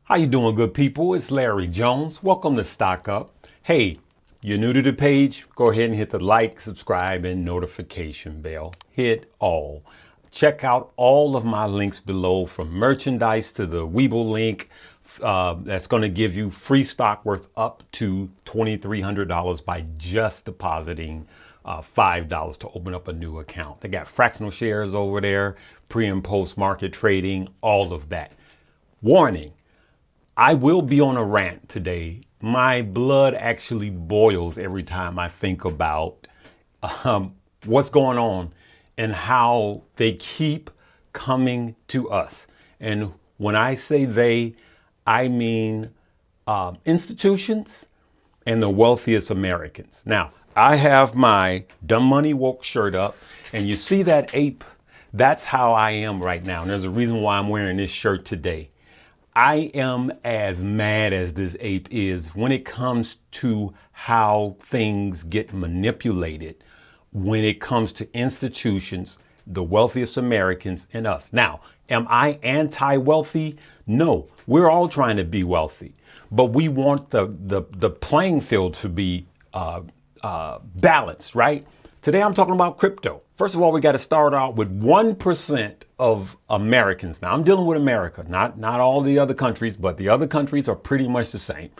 How you doing, good people? It's Larry Jones. Welcome to Stock Up. Hey, you're new to the page? Go ahead and hit the like, subscribe, and notification bell. Hit all. Check out all of my links below, from merchandise to the Webull link. That's going to give you free stock worth up to $2,300 by just depositing $5 to open up a new account. They got fractional shares over there, pre and post market trading, all of that. Warning. I will be on a rant today. My blood actually boils every time I think about what's going on and how they keep coming to us. And when I say they, I mean institutions and the wealthiest Americans. Now, I have my Dumb Money Woke shirt up, and you see that ape? That's how I am right now. And there's a reason why I'm wearing this shirt today. I am as mad as this ape is when it comes to how things get manipulated, when it comes to institutions, the wealthiest Americans, and us. Now, am I anti-wealthy? No, we're all trying to be wealthy, but we want the playing field to be balanced, right? Today I'm talking about crypto. First of all, we got to start out with 1% of Americans. Now, I'm dealing with America, not all the other countries, but the other countries are pretty much the same.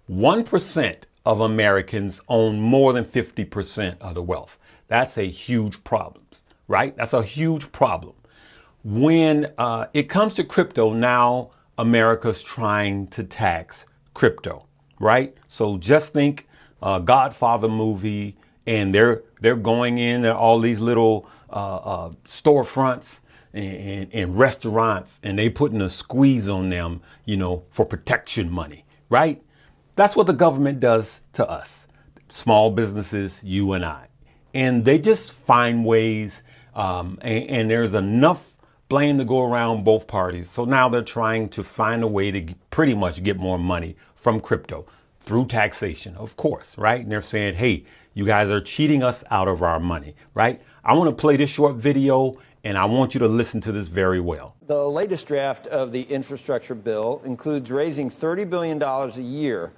1% of Americans own more than 50% of the wealth. That's a huge problem, right? That's a huge problem. When it comes to crypto, now America's trying to tax crypto, right? So just think Godfather movie, and they're going in all these little storefronts and restaurants, and they putting a squeeze on them, for protection money, right? That's what the government does to us, small businesses, you and I. And they just find ways, and there's enough blame to go around both parties. So now they're trying to find a way to pretty much get more money from crypto through taxation, of course, right? And they're saying, hey, you guys are cheating us out of our money, right? I want to play this short video, and I want you to listen to this very well. The latest draft of the infrastructure bill includes raising $30 billion a year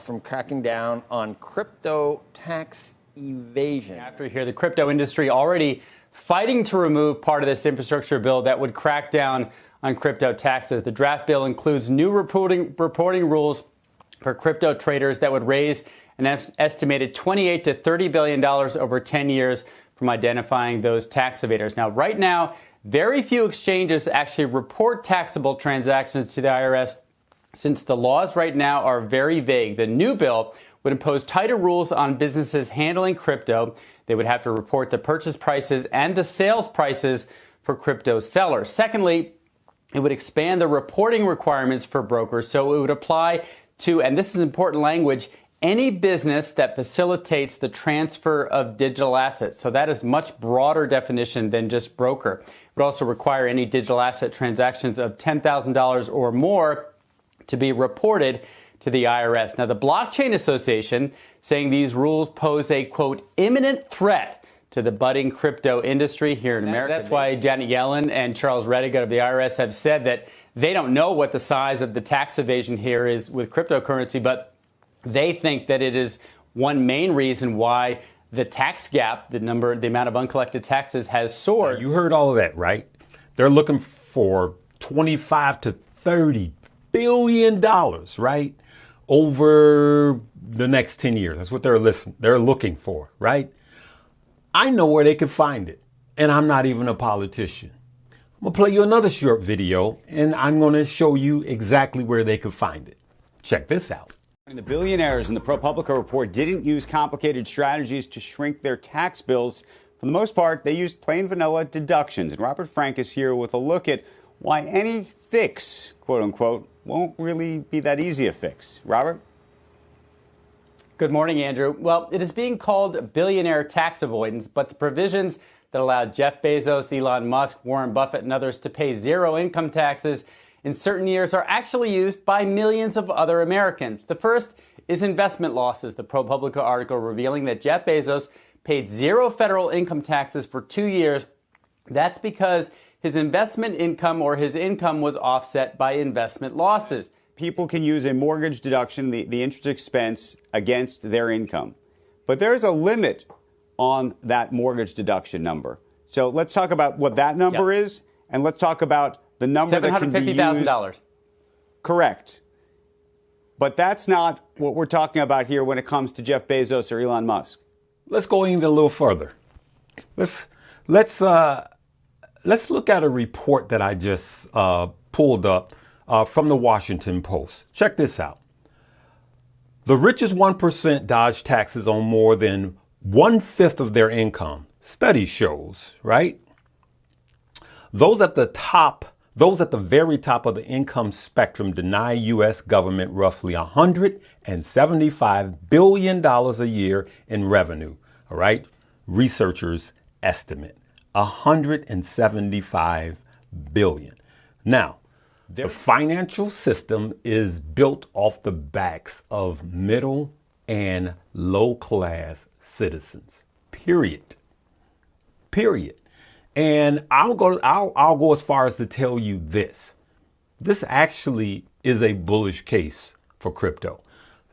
from cracking down on crypto tax evasion. After we hear the crypto industry already fighting to remove part of this infrastructure bill that would crack down on crypto taxes. The draft bill includes new reporting rules for crypto traders that would raise an estimated $28 to $30 billion over 10 years from identifying those tax evaders. Now, right now, very few exchanges actually report taxable transactions to the IRS, since the laws right now are very vague. The new bill would impose tighter rules on businesses handling crypto. They would have to report the purchase prices and the sales prices for crypto sellers. Secondly, it would expand the reporting requirements for brokers, so it would apply to, and this is important language, any business that facilitates the transfer of digital assets. So that is much broader definition than just broker. It would also require any digital asset transactions of $10,000 or more to be reported to the IRS. Now, the Blockchain Association saying these rules pose a, quote, imminent threat to the budding crypto industry here in America. That's why Janet Yellen and Charles Rettig of the IRS have said that they don't know what the size of the tax evasion here is with cryptocurrency, but they think that it is one main reason why the tax gap, the amount of uncollected taxes, has soared. You heard all of that, right? They're looking for $25 to $30 billion, right? Over the next 10 years. That's what they're looking for, right? I know where they can find it, and I'm not even a politician. I'm gonna play you another short video, and I'm gonna show you exactly where they could find it. Check this out. The billionaires in the ProPublica report didn't use complicated strategies to shrink their tax bills. For the most part, they used plain vanilla deductions. And Robert Frank is here with a look at why any fix, quote unquote, won't really be that easy a fix. Robert? Good morning, Andrew. Well, it is being called billionaire tax avoidance, but the provisions that allow Jeff Bezos, Elon Musk, Warren Buffett, and others to pay zero income taxes in certain years are actually used by millions of other Americans. The first is investment losses. The ProPublica article revealing that Jeff Bezos paid zero federal income taxes for 2 years. That's because his investment income, or his income, was offset by investment losses. people can use a mortgage deduction, the interest expense, against their income. But there's a limit on that mortgage deduction number. So let's talk about what that number is, and let's talk about the number that can be used. $750,000. Correct. But that's not what we're talking about here when it comes to Jeff Bezos or Elon Musk. Let's go even a little further. Let's look at a report that I just pulled up from the Washington Post. Check this out. The richest 1% dodge taxes on more than 1/5 of their income. Study shows, right? Those at the very top of the income spectrum deny U.S. government roughly $175 billion a year in revenue. All right. Researchers estimate $175 billion. Now, the financial system is built off the backs of middle and low class citizens. Period. And I'll go as far as to tell you this. This actually is a bullish case for crypto.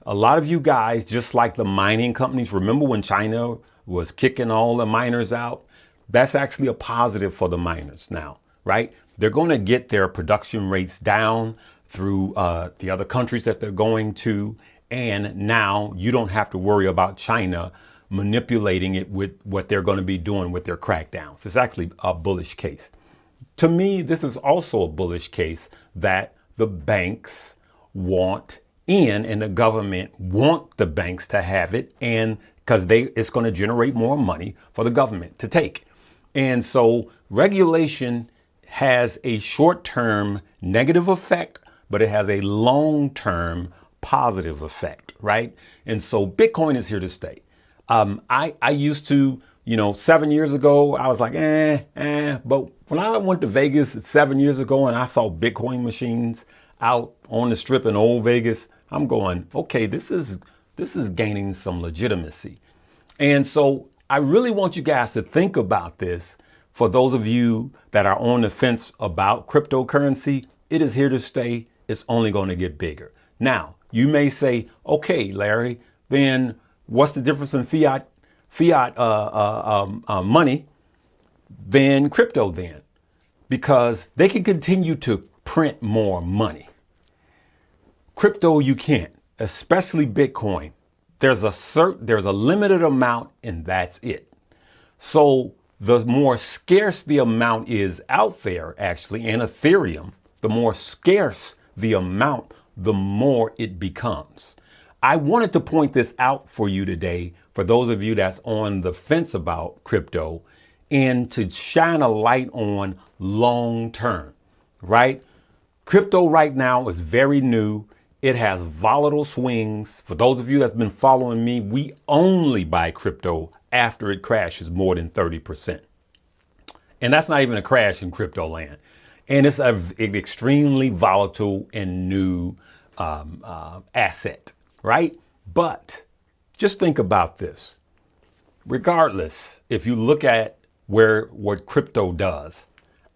A lot of you guys, just like the mining companies, remember when China was kicking all the miners out? That's actually a positive for the miners now, right? They're going to get their production rates down through the other countries that they're going to. And now you don't have to worry about China manipulating it with what they're going to be doing with their crackdowns. It's actually a bullish case. To me, this is also a bullish case that the banks want in and the government want the banks to have it, and because it's going to generate more money for the government to take. And so regulation has a short-term negative effect, but it has a long-term positive effect, right? And so Bitcoin is here to stay. I used to, 7 years ago, I was like, but when I went to Vegas 7 years ago and I saw Bitcoin machines out on the strip in old Vegas, I'm going, okay, this is gaining some legitimacy. And so I really want you guys to think about this. For those of you that are on the fence about cryptocurrency, it is here to stay. It's only going to get bigger. Now, you may say, okay, Larry, then what's the difference in fiat money than crypto then? Because they can continue to print more money. Crypto, you can't, especially Bitcoin. There's a limited amount and that's it. So the more scarce the amount is out there, actually, and Ethereum, the more scarce the amount, the more it becomes. I wanted to point this out for you today, for those of you that's on the fence about crypto, and to shine a light on long term, right? Crypto right now is very new. It has volatile swings. For those of you that's been following me, we only buy crypto after it crashes more than 30%. And that's not even a crash in crypto land. And it's an extremely volatile and new asset, right? But just think about this. Regardless, if you look at what crypto does,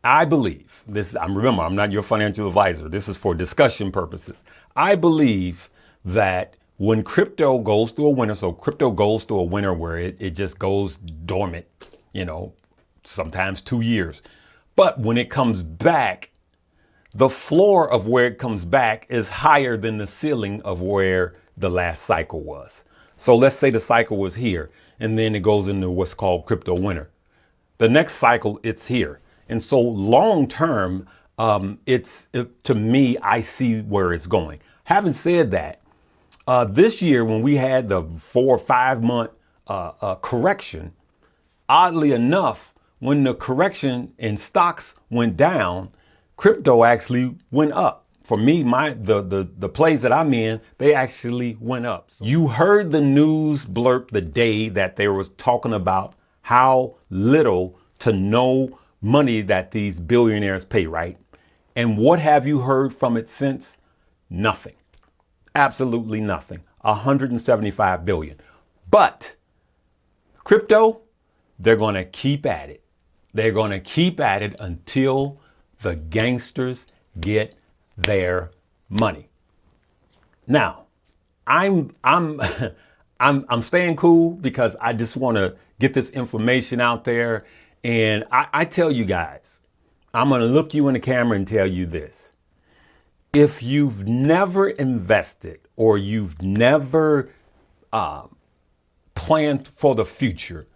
I believe remember, I'm not your financial advisor. This is for discussion purposes. I believe that when crypto goes through a winter, so crypto goes through a winter where it just goes dormant, sometimes 2 years. But when it comes back, the floor of where it comes back is higher than the ceiling of where the last cycle was. So let's say the cycle was here and then it goes into what's called crypto winter. The next cycle, it's here. And so long term, to me, I see where it's going. Having said that, this year when we had the 4 or 5 month correction, oddly enough, when the correction in stocks went down, crypto actually went up. For me, the plays that I'm in, they actually went up. You heard the news blurb the day that they were talking about how little to no money that these billionaires pay, right? And what have you heard from it since? Nothing. Absolutely nothing. 175 billion. But crypto, they're going to keep at it. They're going to keep at it until the gangsters get their money. Now, I'm I'm staying cool because I just want to get this information out there. And I tell you guys, I'm going to look you in the camera and tell you this. If you've never invested or you've never planned for the future,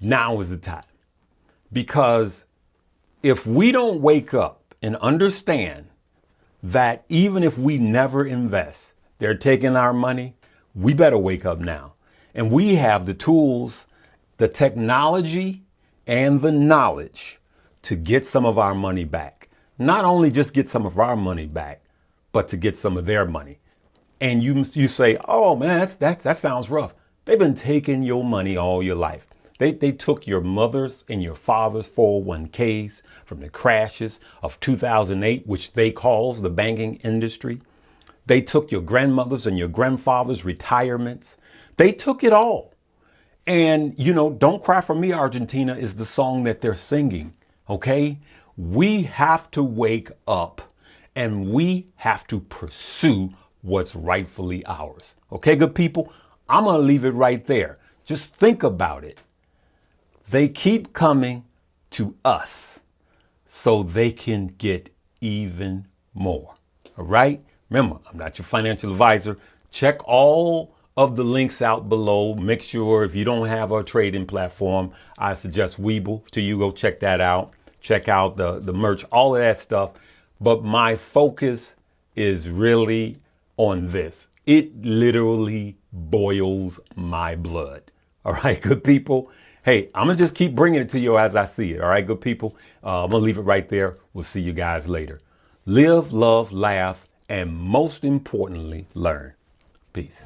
now is the time. Because if we don't wake up and understand that even if we never invest, they're taking our money, we better wake up now. And we have the tools, the technology, and the knowledge to get some of our money back. Not only just get some of our money back, but to get some of their money. And you say, oh man, that sounds rough. They've been taking your money all your life. They took your mother's and your father's 401ks from the crashes of 2008, which they call the banking industry. They took your grandmother's and your grandfather's retirements. They took it all. And, you know, Don't Cry for Me, Argentina is the song that they're singing. Okay? We have to wake up and we have to pursue what's rightfully ours. Okay, good people? I'm going to leave it right there. Just think about it. They keep coming to us so they can get even more. All right? Remember, I'm not your financial advisor. Check all of the links out below. Make sure if you don't have a trading platform, I suggest Webull to you. Go check that out. Check out the merch, all of that stuff. But my focus is really on this. It literally boils my blood. All right, good people. Hey, I'm going to just keep bringing it to you as I see it. All right, good people. I'm going to leave it right there. We'll see you guys later. Live, love, laugh, and most importantly, learn. Peace.